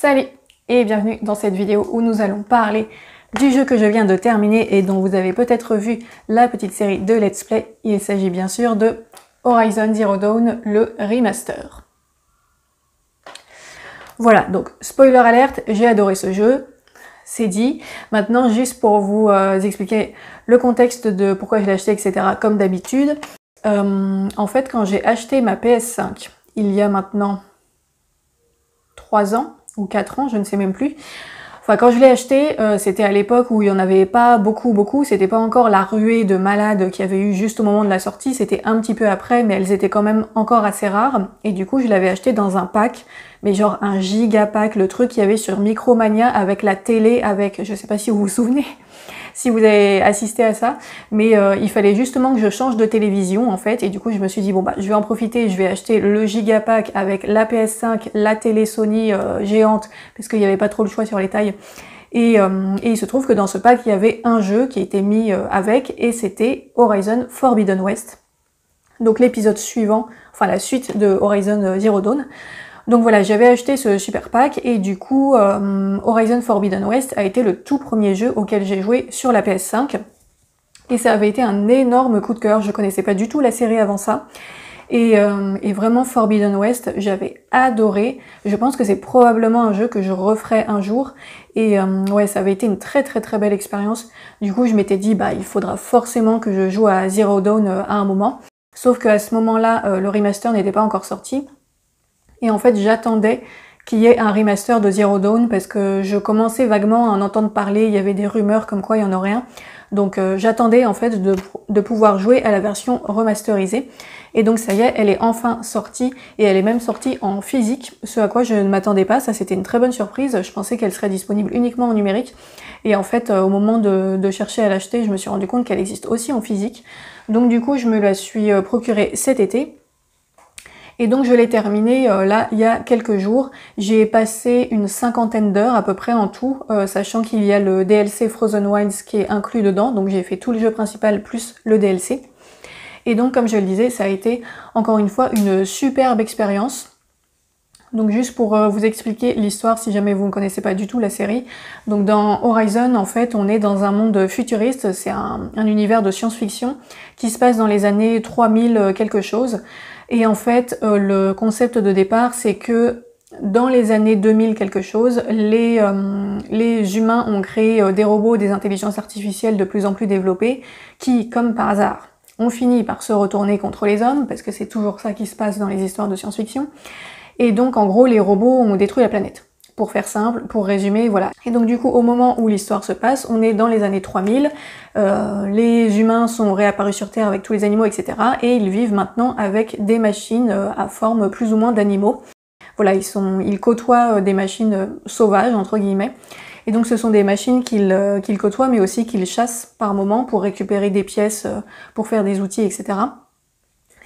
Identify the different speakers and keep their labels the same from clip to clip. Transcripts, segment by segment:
Speaker 1: Salut et bienvenue dans cette vidéo où nous allons parler du jeu que je viens de terminer et dont vous avez peut-être vu la petite série de Let's Play. Il s'agit bien sûr de Horizon Zero Dawn, le remaster. Voilà, donc spoiler alerte, j'ai adoré ce jeu, c'est dit. Maintenant, juste pour vous expliquer le contexte de pourquoi je l'ai acheté, etc. comme d'habitude. En fait, quand j'ai acheté ma PS5, il y a maintenant 3 ans, ou 4 ans, je ne sais même plus. Enfin, quand je l'ai acheté, c'était à l'époque où il n'y en avait pas beaucoup, c'était pas encore la ruée de malades qu'il y avait eu juste au moment de la sortie, c'était un petit peu après, mais elles étaient quand même encore assez rares, et du coup je l'avais acheté dans un pack, mais genre un giga pack, le truc qu'il y avait sur Micromania avec la télé, avec, je sais pas si vous vous souvenez, si vous avez assisté à ça, mais il fallait justement que je change de télévision en fait, et du coup je me suis dit bon bah je vais en profiter, je vais acheter le gigapack avec la PS5, la télé Sony géante, parce qu'il n'y avait pas trop le choix sur les tailles, et il se trouve que dans ce pack il y avait un jeu qui était mis avec, et c'était Horizon Forbidden West, donc l'épisode suivant, enfin la suite de Horizon Zero Dawn. Donc voilà, j'avais acheté ce super pack et du coup Horizon Forbidden West a été le tout premier jeu auquel j'ai joué sur la PS5 et ça avait été un énorme coup de cœur. Je connaissais pas du tout la série avant ça et vraiment Forbidden West j'avais adoré. Je pense que c'est probablement un jeu que je referai un jour et ouais, ça avait été une très belle expérience. Du coup je m'étais dit bah il faudra forcément que je joue à Zero Dawn à un moment, sauf qu'à ce moment-là le remaster n'était pas encore sorti. Et en fait, j'attendais qu'il y ait un remaster de Zero Dawn parce que je commençais vaguement à en entendre parler, il y avait des rumeurs comme quoi il y en aurait un. Donc j'attendais en fait de pouvoir jouer à la version remasterisée. Et donc ça y est, elle est enfin sortie et elle est même sortie en physique, ce à quoi je ne m'attendais pas, ça c'était une très bonne surprise, je pensais qu'elle serait disponible uniquement en numérique. Et en fait, au moment de chercher à l'acheter, je me suis rendu compte qu'elle existe aussi en physique. Donc du coup, je me la suis procurée cet été. Et donc je l'ai terminé là il y a quelques jours. J'ai passé une 50aine d'heures à peu près en tout, sachant qu'il y a le DLC Frozen Wilds qui est inclus dedans, donc j'ai fait tout le jeu principal plus le DLC. Et donc comme je le disais, ça a été encore une fois une superbe expérience. Donc juste pour vous expliquer l'histoire si jamais vous ne connaissez pas du tout la série. Donc dans Horizon, en fait, on est dans un monde futuriste, c'est un univers de science-fiction qui se passe dans les années 3000 quelque chose. Et en fait, le concept de départ, c'est que dans les années 2000 quelque chose, les humains ont créé des robots, des intelligences artificielles de plus en plus développées, qui, comme par hasard, ont fini par se retourner contre les hommes, parce que c'est toujours ça qui se passe dans les histoires de science-fiction. Et donc, en gros, les robots ont détruit la planète. Pour faire simple, pour résumer, voilà. Et donc du coup, au moment où l'histoire se passe, on est dans les années 3000, les humains sont réapparus sur Terre avec tous les animaux, etc. Et ils vivent maintenant avec des machines à forme plus ou moins d'animaux. Voilà, ils côtoient des machines sauvages, entre guillemets. Et donc ce sont des machines qu'ils côtoient, mais aussi qu'ils chassent par moment pour récupérer des pièces, pour faire des outils, etc.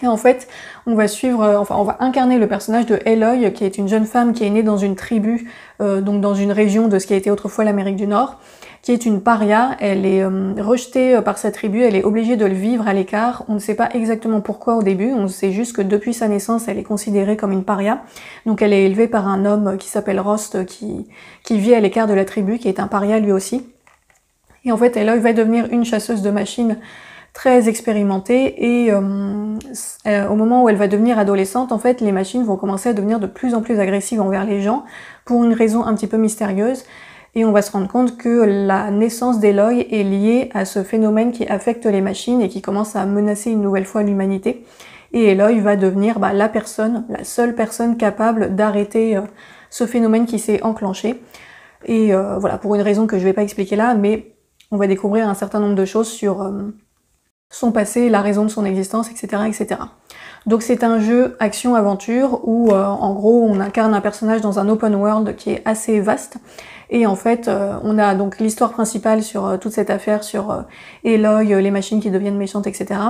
Speaker 1: Et en fait, on va suivre, on va incarner le personnage de Aloy, qui est une jeune femme qui est née dans une tribu, donc dans une région de ce qui a été autrefois l'Amérique du Nord, qui est une paria. Elle est rejetée par sa tribu, elle est obligée de le vivre à l'écart. On ne sait pas exactement pourquoi au début, on sait juste que depuis sa naissance, elle est considérée comme une paria. Donc elle est élevée par un homme qui s'appelle Rost, qui vit à l'écart de la tribu, qui est un paria lui aussi. Et en fait, Aloy va devenir une chasseuse de machines très expérimentée, et au moment où elle va devenir adolescente, en fait, les machines vont commencer à devenir de plus en plus agressives envers les gens, pour une raison un petit peu mystérieuse, et on va se rendre compte que la naissance d'Aloy est liée à ce phénomène qui affecte les machines et qui commence à menacer une nouvelle fois l'humanité, et Aloy va devenir la seule personne capable d'arrêter ce phénomène qui s'est enclenché, et voilà, pour une raison que je vais pas expliquer là, mais on va découvrir un certain nombre de choses sur son passé, la raison de son existence, etc. etc. Donc c'est un jeu action-aventure où en gros on incarne un personnage dans un open world qui est assez vaste, et en fait on a donc l'histoire principale sur toute cette affaire sur Aloy, les machines qui deviennent méchantes, etc.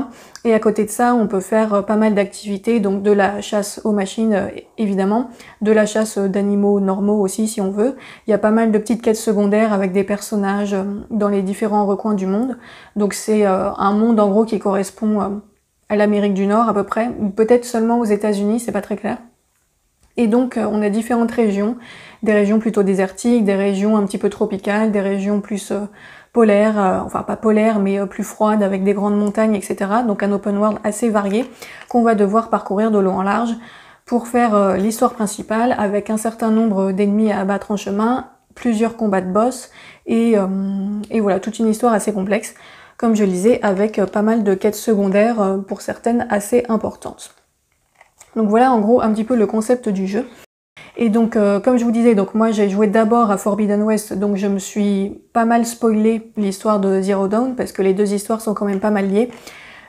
Speaker 1: Et à côté de ça on peut faire pas mal d'activités, donc de la chasse aux machines évidemment, de la chasse d'animaux normaux aussi si on veut. Il y a pas mal de petites quêtes secondaires avec des personnages dans les différents recoins du monde. Donc c'est un monde en gros qui correspond à l'Amérique du Nord à peu près, ou peut-être seulement aux États-Unis, c'est pas très clair. Et donc on a différentes régions, des régions plutôt désertiques, des régions un petit peu tropicales, des régions plus polaires, enfin pas polaires mais plus froides avec des grandes montagnes, etc. Donc un open world assez varié qu'on va devoir parcourir de long en large pour faire l'histoire principale avec un certain nombre d'ennemis à abattre en chemin, plusieurs combats de boss et voilà, toute une histoire assez complexe, comme je le disais, avec pas mal de quêtes secondaires, pour certaines assez importantes. Donc voilà en gros un petit peu le concept du jeu. Et donc comme je vous disais, donc moi j'ai joué d'abord à Forbidden West, donc je me suis pas mal spoilé l'histoire de Zero Dawn, parce que les deux histoires sont quand même pas mal liées.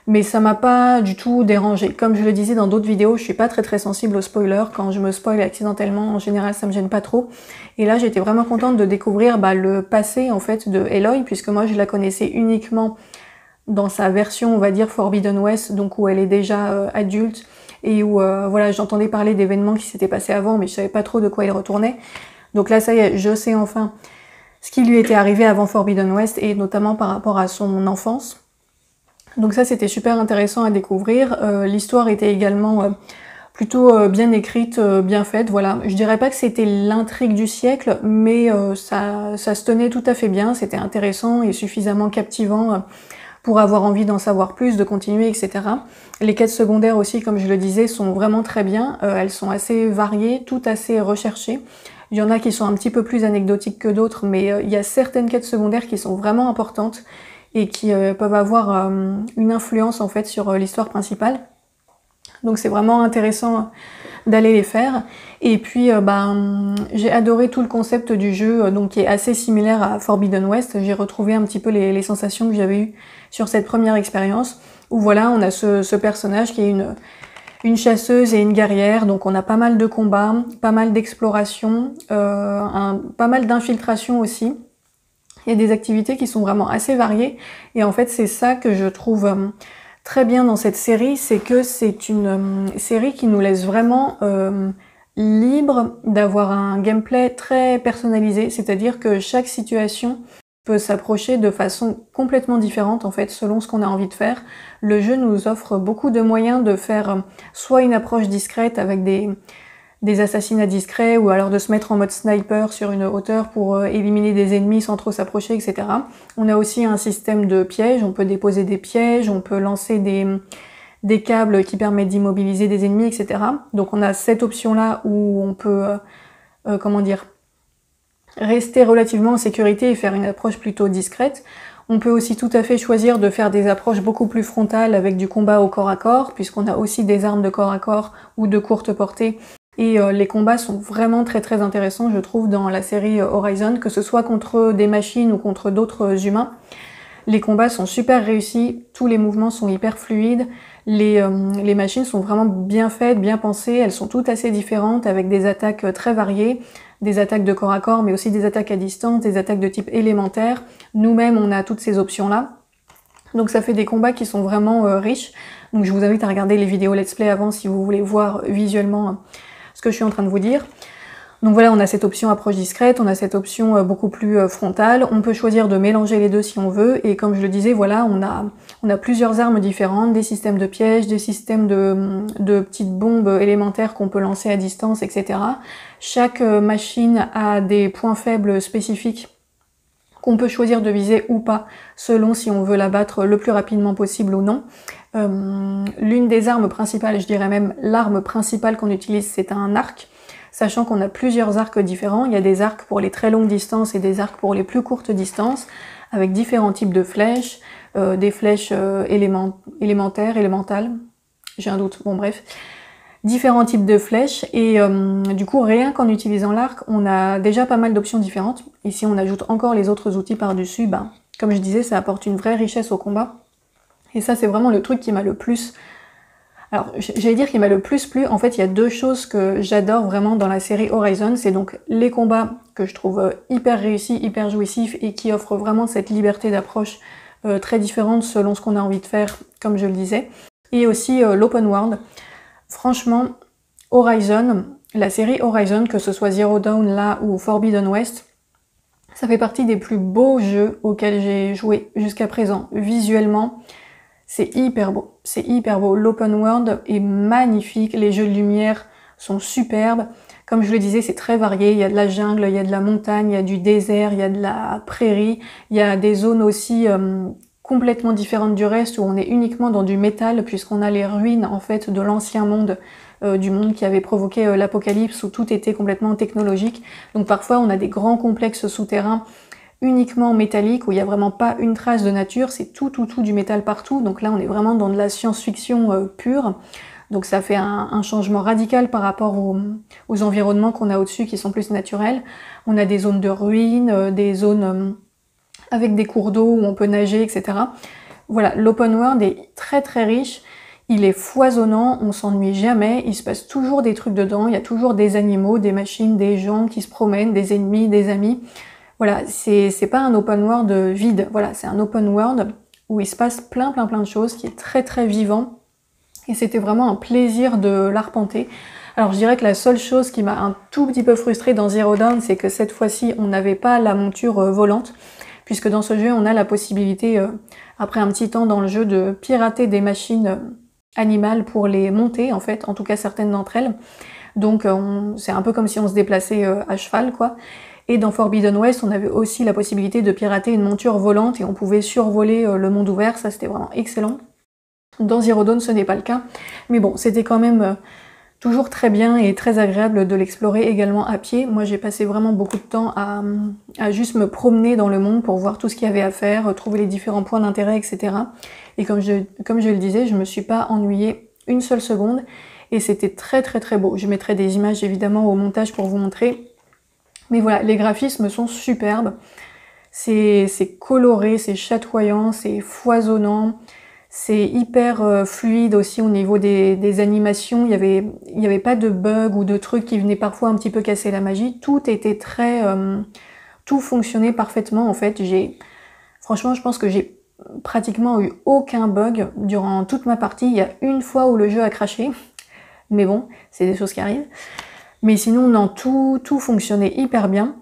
Speaker 1: Mais ça m'a pas du tout dérangé. Comme je le disais dans d'autres vidéos, je suis pas très sensible aux spoilers. Quand je me spoil accidentellement, en général, ça me gêne pas trop. Et là, j'étais vraiment contente de découvrir le passé, en fait, de Aloy, puisque moi, je la connaissais uniquement dans sa version, on va dire, Forbidden West, donc où elle est déjà adulte, et où, voilà, j'entendais parler d'événements qui s'étaient passés avant, mais je savais pas trop de quoi il retournait. Donc là, ça y est, je sais enfin ce qui lui était arrivé avant Forbidden West, et notamment par rapport à son enfance. Donc ça c'était super intéressant à découvrir. L'histoire était également plutôt bien écrite, bien faite, voilà. Je dirais pas que c'était l'intrigue du siècle, mais ça se tenait tout à fait bien, c'était intéressant et suffisamment captivant pour avoir envie d'en savoir plus, de continuer, etc. Les quêtes secondaires aussi, comme je le disais, sont vraiment très bien, elles sont assez variées, toutes assez recherchées. Il y en a qui sont un petit peu plus anecdotiques que d'autres, mais il y a certaines quêtes secondaires qui sont vraiment importantes et qui peuvent avoir une influence en fait sur l'histoire principale. Donc c'est vraiment intéressant d'aller les faire. Et puis j'ai adoré tout le concept du jeu, donc qui est assez similaire à Forbidden West. J'ai retrouvé un petit peu les sensations que j'avais eues sur cette première expérience, où voilà, on a ce personnage qui est une chasseuse et une guerrière, donc on a pas mal de combats, pas mal d'exploration, pas mal d'infiltration aussi. Il y a des activités qui sont vraiment assez variées, et en fait c'est ça que je trouve très bien dans cette série, c'est que c'est une série qui nous laisse vraiment libre d'avoir un gameplay très personnalisé, c'est-à-dire que chaque situation peut s'approcher de façon complètement différente en fait selon ce qu'on a envie de faire. Le jeu nous offre beaucoup de moyens de faire soit une approche discrète avec des assassinats discrets, ou alors de se mettre en mode sniper sur une hauteur pour éliminer des ennemis sans trop s'approcher, etc. On a aussi un système de pièges, on peut déposer des pièges, on peut lancer des câbles qui permettent d'immobiliser des ennemis, etc. Donc on a cette option-là où on peut, comment dire, rester relativement en sécurité et faire une approche plutôt discrète. On peut aussi tout à fait choisir de faire des approches beaucoup plus frontales avec du combat au corps à corps, puisqu'on a aussi des armes de corps à corps ou de courte portée. Et les combats sont vraiment très intéressants, je trouve, dans la série Horizon, que ce soit contre des machines ou contre d'autres humains. Les combats sont super réussis, tous les mouvements sont hyper fluides, les machines sont vraiment bien faites, bien pensées, elles sont toutes assez différentes, avec des attaques très variées, des attaques de corps à corps, mais aussi des attaques à distance, des attaques de type élémentaire. Nous-mêmes, on a toutes ces options-là. Donc ça fait des combats qui sont vraiment riches. Donc je vous invite à regarder les vidéos let's play avant si vous voulez voir visuellement ce que je suis en train de vous dire. Donc voilà, on a cette option approche discrète, on a cette option beaucoup plus frontale, on peut choisir de mélanger les deux si on veut, et comme je le disais, voilà, on a plusieurs armes différentes, des systèmes de pièges, des systèmes de petites bombes élémentaires qu'on peut lancer à distance, etc. Chaque machine a des points faibles spécifiques qu'on peut choisir de viser ou pas, selon si on veut la battre le plus rapidement possible ou non. L'une des armes principales, je dirais même l'arme principale qu'on utilise, c'est un arc, sachant qu'on a plusieurs arcs différents. Il y a des arcs pour les très longues distances et des arcs pour les plus courtes distances, avec différents types de flèches, des flèches élémentaires, élémentales, j'ai un doute, bon bref, différents types de flèches, et du coup rien qu'en utilisant l'arc, on a déjà pas mal d'options différentes, et si on ajoute encore les autres outils par-dessus, comme je disais, ça apporte une vraie richesse au combat. Et ça, c'est vraiment le truc qui m'a le plus... Alors, j'allais dire qu'il m'a le plus plu. En fait, il y a deux choses que j'adore vraiment dans la série Horizon. C'est donc les combats que je trouve hyper réussis, hyper jouissifs, et qui offrent vraiment cette liberté d'approche très différente selon ce qu'on a envie de faire, comme je le disais. Et aussi l'open world. Franchement, Horizon, la série Horizon, que ce soit Zero Dawn là ou Forbidden West, ça fait partie des plus beaux jeux auxquels j'ai joué jusqu'à présent. Visuellement, c'est hyper beau, l'open world est magnifique, les jeux de lumière sont superbes. Comme je le disais, c'est très varié, il y a de la jungle, il y a de la montagne, il y a du désert, il y a de la prairie, il y a des zones aussi complètement différentes du reste où on est uniquement dans du métal puisqu'on a les ruines en fait de l'ancien monde, du monde qui avait provoqué l'apocalypse où tout était complètement technologique. Donc parfois on a des grands complexes souterrains uniquement métalliques où il n'y a vraiment pas une trace de nature, c'est tout du métal partout. Donc là on est vraiment dans de la science-fiction pure. Donc ça fait un changement radical par rapport aux environnements qu'on a au-dessus qui sont plus naturels. On a des zones de ruines, des zones avec des cours d'eau où on peut nager, etc. Voilà, l'open world est très riche, il est foisonnant, on s'ennuie jamais, il se passe toujours des trucs dedans, il y a toujours des animaux, des machines, des gens qui se promènent, des ennemis, des amis. Voilà, c'est pas un open world vide, voilà, c'est un open world où il se passe plein de choses, qui est très vivant. Et c'était vraiment un plaisir de l'arpenter. Alors je dirais que la seule chose qui m'a un tout petit peu frustrée dans Zero Dawn, c'est que cette fois-ci, on n'avait pas la monture volante, puisque dans ce jeu, on a la possibilité, après un petit temps dans le jeu, de pirater des machines animales pour les monter, en fait, en tout cas certaines d'entre elles. Donc c'est un peu comme si on se déplaçait à cheval, quoi. Et dans Forbidden West, on avait aussi la possibilité de pirater une monture volante et on pouvait survoler le monde ouvert, ça c'était vraiment excellent. Dans Zero Dawn, ce n'est pas le cas, mais bon, c'était quand même toujours très bien et très agréable de l'explorer également à pied. Moi, j'ai passé vraiment beaucoup de temps à juste me promener dans le monde pour voir tout ce qu'il y avait à faire, trouver les différents points d'intérêt, etc. Et comme je le disais, je me suis pas ennuyée une seule seconde et c'était très beau. Je mettrai des images évidemment au montage pour vous montrer. Mais voilà, les graphismes sont superbes. C'est coloré, c'est chatoyant, c'est foisonnant. C'est hyper fluide aussi au niveau des animations, il y avait pas de bugs ou de trucs qui venaient parfois un petit peu casser la magie, tout était tout fonctionnait parfaitement en fait. Franchement, je pense que j'ai pratiquement eu aucun bug durant toute ma partie. Il y a une fois où le jeu a craché, mais bon, c'est des choses qui arrivent. Mais sinon, non, tout fonctionnait hyper bien.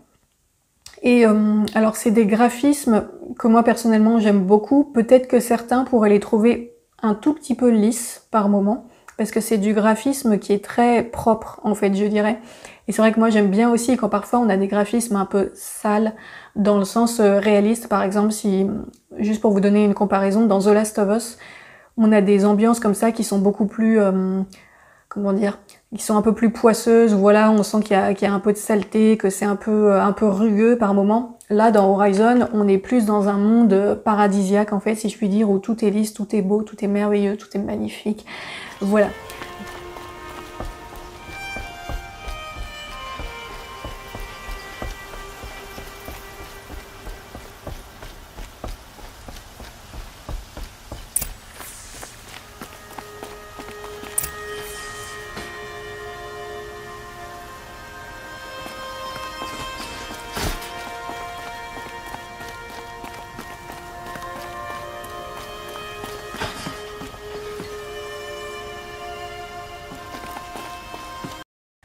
Speaker 1: Et alors c'est des graphismes que moi personnellement j'aime beaucoup, peut-être que certains pourraient les trouver un tout petit peu lisses par moment, parce que c'est du graphisme qui est très propre en fait je dirais. Et c'est vrai que moi j'aime bien aussi quand parfois on a des graphismes un peu sales, dans le sens réaliste, par exemple si, juste pour vous donner une comparaison, dans The Last of Us, on a des ambiances comme ça qui sont beaucoup plus, comment dire, qui sont un peu plus poisseuses, voilà, on sent qu'il y a un peu de saleté, que c'est un peu rugueux par moment. Là, dans Horizon, on est plus dans un monde paradisiaque, en fait, si je puis dire, où tout est lisse, tout est beau, tout est merveilleux, tout est magnifique. Voilà.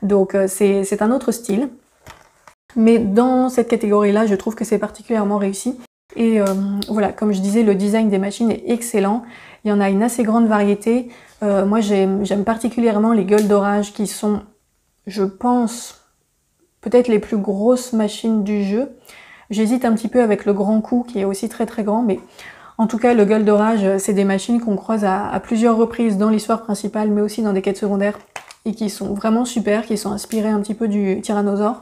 Speaker 1: Donc c'est un autre style, mais dans cette catégorie-là, je trouve que c'est particulièrement réussi. Et voilà, comme je disais, le design des machines est excellent. Il y en a une assez grande variété. Moi, j'aime particulièrement les gueules d'orage qui sont, je pense, peut-être les plus grosses machines du jeu. J'hésite un petit peu avec le grand coup qui est aussi très grand, mais en tout cas, le gueule d'orage, c'est des machines qu'on croise à plusieurs reprises dans l'histoire principale, mais aussi dans des quêtes secondaires, et qui sont vraiment super, qui sont inspirées un petit peu du tyrannosaure.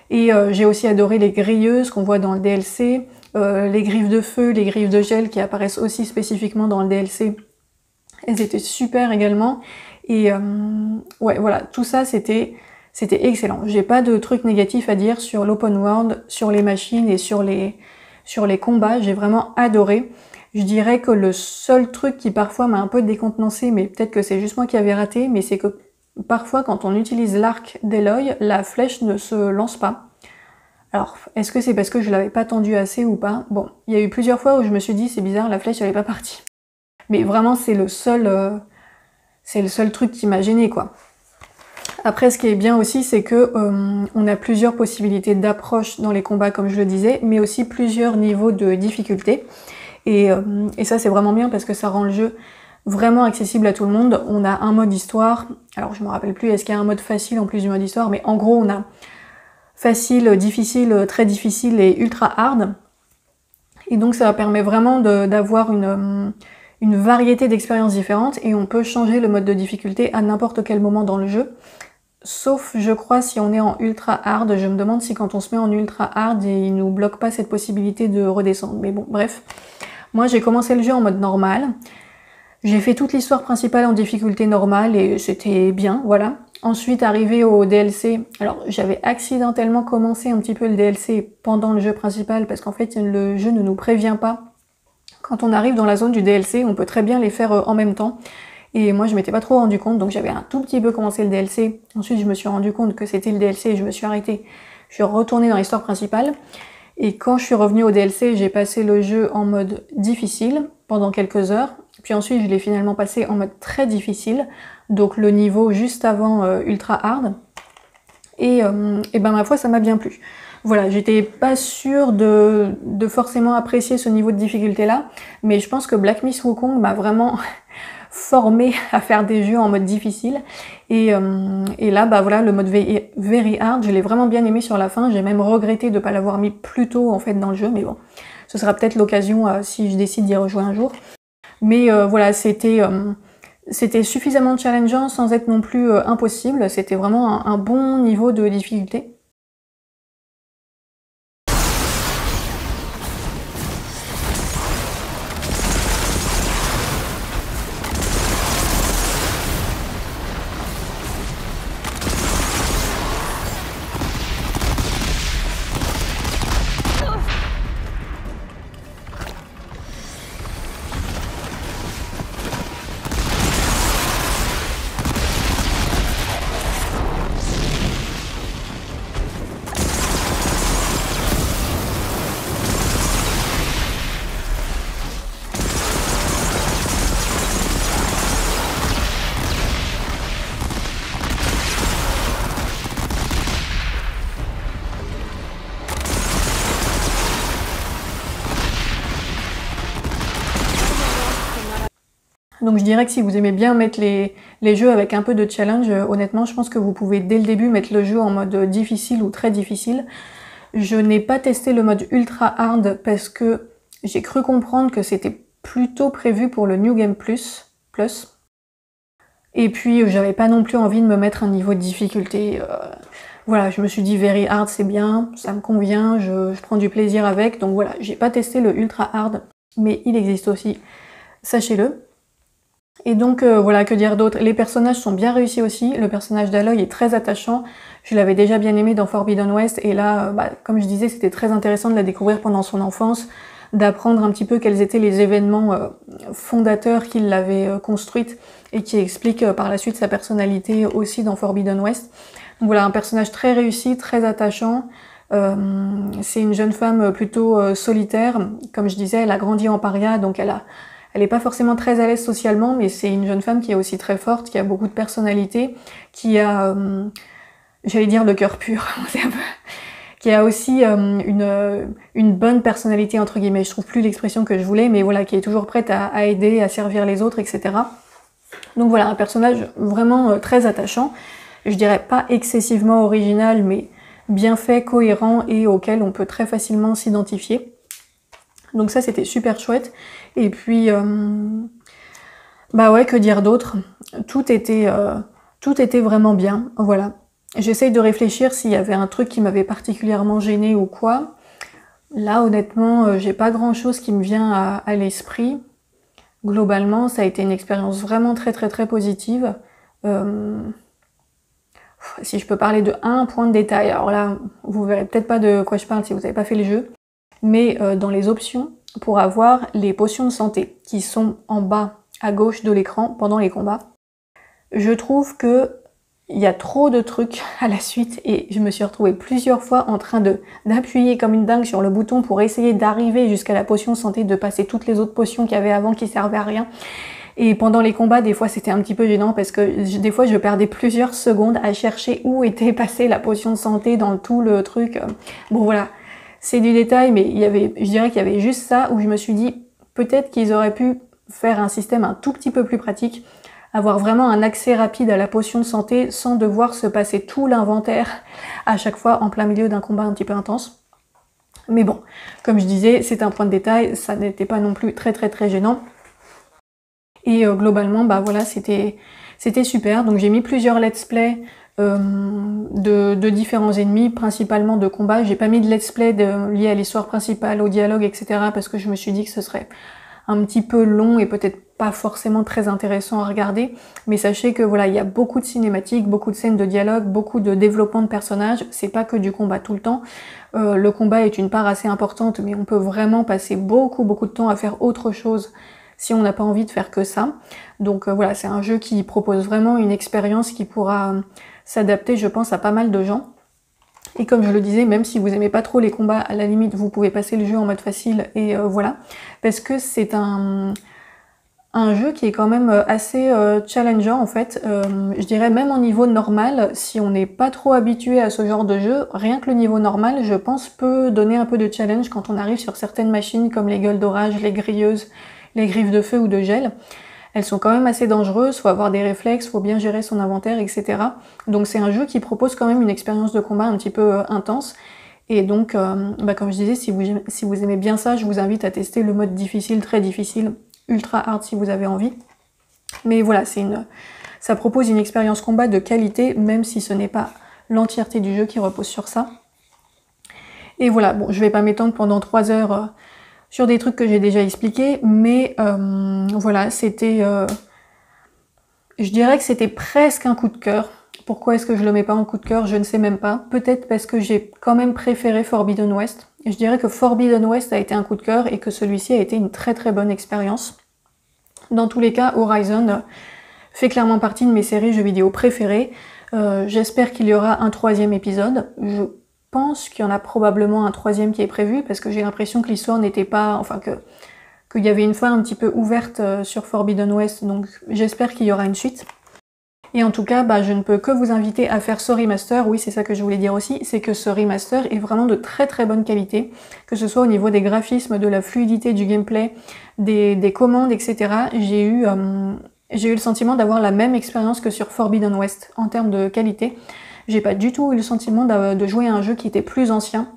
Speaker 1: Et j'ai aussi adoré les grilleuses qu'on voit dans le DLC, les griffes de feu, les griffes de gel qui apparaissent aussi spécifiquement dans le DLC. Elles étaient super également. Et ouais, voilà, tout ça c'était excellent. J'ai pas de trucs négatifs à dire sur l'open world, sur les machines et sur les combats. J'ai vraiment adoré. Je dirais que le seul truc qui parfois m'a un peu décontenancé, mais peut-être que c'est juste moi qui avais raté, mais c'est que parfois quand on utilise l'arc d'Eloy, la flèche ne se lance pas. Alors, est-ce que c'est parce que je l'avais pas tendu assez ou pas? Bon, il y a eu plusieurs fois où je me suis dit c'est bizarre, la flèche elle est pas partie. Mais vraiment c'est le seul truc qui m'a gêné quoi. Après, ce qui est bien aussi, c'est que on a plusieurs possibilités d'approche dans les combats, comme je le disais, mais aussi plusieurs niveaux de difficulté. Et ça, c'est vraiment bien parce que ça rend le jeu vraiment accessible à tout le monde. On a un mode histoire. Alors, je me rappelle plus, est-ce qu'il y a un mode facile en plus du mode histoire? Mais en gros, on a facile, difficile, très difficile et ultra hard. Et donc, ça permet vraiment d'avoir une variété d'expériences différentes et on peut changer le mode de difficulté à n'importe quel moment dans le jeu. Sauf, je crois, si on est en ultra hard. Je me demande si quand on se met en ultra hard, il nous bloque pas cette possibilité de redescendre. Mais bon, bref. Moi, j'ai commencé le jeu en mode normal. J'ai fait toute l'histoire principale en difficulté normale et c'était bien, voilà. Ensuite, arrivé au DLC, alors j'avais accidentellement commencé un petit peu le DLC pendant le jeu principal parce qu'en fait, le jeu ne nous prévient pas. Quand on arrive dans la zone du DLC, on peut très bien les faire en même temps. Et moi, je m'étais pas trop rendu compte, donc j'avais un tout petit peu commencé le DLC. Ensuite, je me suis rendu compte que c'était le DLC et je me suis arrêtée. Je suis retournée dans l'histoire principale. Et quand je suis revenue au DLC, j'ai passé le jeu en mode difficile pendant quelques heures. Puis ensuite, je l'ai finalement passé en mode très difficile, donc le niveau juste avant ultra hard. Et ben ma foi, ça m'a bien plu. Voilà, j'étais pas sûre de forcément apprécier ce niveau de difficulté-là, mais je pense que Black Myth Wukong m'a vraiment formée à faire des jeux en mode difficile. Et là, bah voilà, le mode Very Hard, je l'ai vraiment bien aimé sur la fin. J'ai même regretté de pas l'avoir mis plus tôt en fait dans le jeu, mais bon, ce sera peut-être l'occasion si je décide d'y rejouer un jour. Mais voilà, c'était suffisamment challengeant sans être non plus impossible. C'était vraiment un bon niveau de difficulté. Donc je dirais que si vous aimez bien mettre les jeux avec un peu de challenge, honnêtement je pense que vous pouvez dès le début mettre le jeu en mode difficile ou très difficile. Je n'ai pas testé le mode ultra hard parce que j'ai cru comprendre que c'était plutôt prévu pour le New Game Plus. Et puis j'avais pas non plus envie de me mettre un niveau de difficulté. Voilà, je me suis dit very hard c'est bien, ça me convient, je prends du plaisir avec. Donc voilà, j'ai pas testé le ultra hard, mais il existe aussi, sachez-le. Et donc voilà, que dire d'autre? Les personnages sont bien réussis aussi, le personnage d'Aloy est très attachant, je l'avais déjà bien aimé dans Forbidden West, et là, comme je disais, c'était très intéressant de la découvrir pendant son enfance, d'apprendre un petit peu quels étaient les événements fondateurs qui l'avaient construite, et qui expliquent par la suite sa personnalité aussi dans Forbidden West. Donc voilà, un personnage très réussi, très attachant. C'est une jeune femme plutôt solitaire, comme je disais, elle a grandi en paria, donc elle est pas forcément très à l'aise socialement, mais c'est une jeune femme qui est aussi très forte, qui a beaucoup de personnalité, qui a, j'allais dire le cœur pur, qui a aussi une bonne personnalité entre guillemets. Je trouve plus l'expression que je voulais, mais voilà, qui est toujours prête à aider, à servir les autres, etc. Donc voilà, un personnage vraiment très attachant. Je dirais pas excessivement original, mais bien fait, cohérent et auquel on peut très facilement s'identifier. Donc ça, c'était super chouette. Et puis, bah ouais, que dire d'autre? Tout était vraiment bien, voilà. J'essaye de réfléchir s'il y avait un truc qui m'avait particulièrement gêné ou quoi. Là, honnêtement, j'ai pas grand chose qui me vient à l'esprit. Globalement, ça a été une expérience vraiment très très très positive. Si je peux parler de un point de détail, alors là, vous verrez peut-être pas de quoi je parle si vous n'avez pas fait le jeu, mais dans les options, pour avoir les potions de santé qui sont en bas à gauche de l'écran pendant les combats, je trouve que il y a trop de trucs à la suite et je me suis retrouvée plusieurs fois en train d'appuyer comme une dingue sur le bouton pour essayer d'arriver jusqu'à la potion de santé, de passer toutes les autres potions qu'il y avait avant qui servaient à rien. Et pendant les combats, des fois, c'était un petit peu gênant parce que des fois, je perdais plusieurs secondes à chercher où était passée la potion de santé dans tout le truc. Bon, voilà, c'est du détail, mais je dirais qu'il y avait juste ça où je me suis dit, peut-être qu'ils auraient pu faire un système un tout petit peu plus pratique, avoir vraiment un accès rapide à la potion de santé sans devoir se passer tout l'inventaire à chaque fois en plein milieu d'un combat un petit peu intense. Mais bon, comme je disais, c'est un point de détail, ça n'était pas non plus très très très gênant. Et globalement, bah voilà, c'était super. Donc j'ai mis plusieurs let's play de différents ennemis, principalement de combat. J'ai pas mis de let's play liés à l'histoire principale, au dialogue, etc. parce que je me suis dit que ce serait un petit peu long et peut-être pas forcément très intéressant à regarder. Mais sachez que voilà, il y a beaucoup de cinématiques, beaucoup de scènes de dialogue, beaucoup de développement de personnages. C'est pas que du combat tout le temps. Le combat est une part assez importante, mais on peut vraiment passer beaucoup de temps à faire autre chose si on n'a pas envie de faire que ça. Donc voilà, c'est un jeu qui propose vraiment une expérience qui pourra s'adapter, je pense, à pas mal de gens. Et comme je le disais, même si vous aimez pas trop les combats, à la limite, vous pouvez passer le jeu en mode facile et voilà. Parce que c'est un jeu qui est quand même assez challengeant en fait. Je dirais même en niveau normal, si on n'est pas trop habitué à ce genre de jeu, rien que le niveau normal, je pense, peut donner un peu de challenge quand on arrive sur certaines machines comme les gueules d'orage, les grilleuses, les griffes de feu ou de gel. Elles sont quand même assez dangereuses, faut avoir des réflexes, faut bien gérer son inventaire, etc. Donc c'est un jeu qui propose quand même une expérience de combat un petit peu intense. Et donc, comme je disais, si vous aimez bien ça, je vous invite à tester le mode difficile, très difficile, ultra hard si vous avez envie. Mais voilà, ça propose une expérience combat de qualité, même si ce n'est pas l'entièreté du jeu qui repose sur ça. Et voilà, bon, je vais pas m'étendre pendant 3 heures sur des trucs que j'ai déjà expliqués, mais voilà, c'était... je dirais que c'était presque un coup de cœur. Pourquoi est-ce que je le mets pas en coup de cœur? Je ne sais même pas. Peut-être parce que j'ai quand même préféré Forbidden West. Je dirais que Forbidden West a été un coup de cœur et que celui-ci a été une très très bonne expérience. Dans tous les cas, Horizon fait clairement partie de mes séries jeux vidéo préférées. J'espère qu'il y aura un 3e épisode. Je pense qu'il y en a probablement un 3e qui est prévu, parce que j'ai l'impression que l'histoire n'était pas... Enfin, qu'il y avait une fin un petit peu ouverte sur Forbidden West, donc j'espère qu'il y aura une suite. Et en tout cas, je ne peux que vous inviter à faire ce remaster. Oui, c'est ça que je voulais dire aussi, c'est que ce remaster est vraiment de très très bonne qualité, que ce soit au niveau des graphismes, de la fluidité du gameplay, des commandes, etc. J'ai eu le sentiment d'avoir la même expérience que sur Forbidden West en termes de qualité. J'ai pas du tout eu le sentiment de jouer à un jeu qui était plus ancien.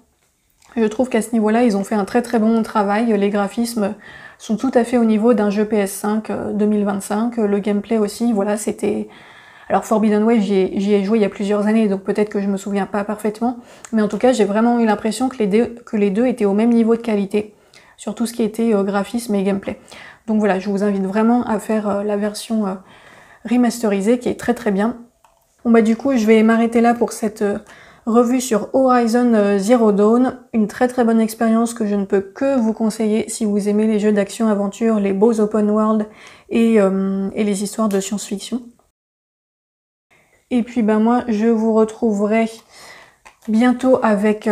Speaker 1: Je trouve qu'à ce niveau-là, ils ont fait un très très bon travail. Les graphismes sont tout à fait au niveau d'un jeu PS5 2025. Le gameplay aussi, voilà, c'était... Alors Forbidden West, j'y ai joué il y a plusieurs années, donc peut-être que je me souviens pas parfaitement. Mais en tout cas, j'ai vraiment eu l'impression que les deux étaient au même niveau de qualité, sur tout ce qui était graphisme et gameplay. Donc voilà, je vous invite vraiment à faire la version remasterisée, qui est très très bien. Bon du coup, je vais m'arrêter là pour cette revue sur Horizon Zero Dawn. Une très très bonne expérience que je ne peux que vous conseiller si vous aimez les jeux d'action-aventure, les beaux open world et les histoires de science-fiction. Et puis moi, je vous retrouverai bientôt avec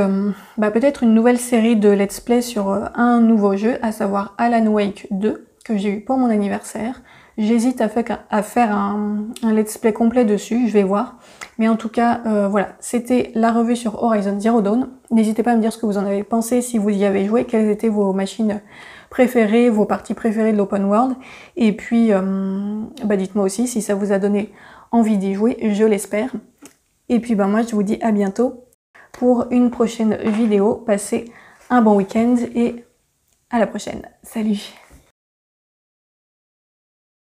Speaker 1: peut-être une nouvelle série de let's play sur un nouveau jeu, à savoir Alan Wake 2, que j'ai eu pour mon anniversaire. J'hésite à faire un let's play complet dessus, je vais voir. Mais en tout cas, voilà, c'était la revue sur Horizon Zero Dawn. N'hésitez pas à me dire ce que vous en avez pensé, si vous y avez joué, quelles étaient vos machines préférées, vos parties préférées de l'open world. Et puis, dites-moi aussi si ça vous a donné envie d'y jouer, je l'espère. Et puis moi, je vous dis à bientôt pour une prochaine vidéo. Passez un bon week-end et à la prochaine. Salut!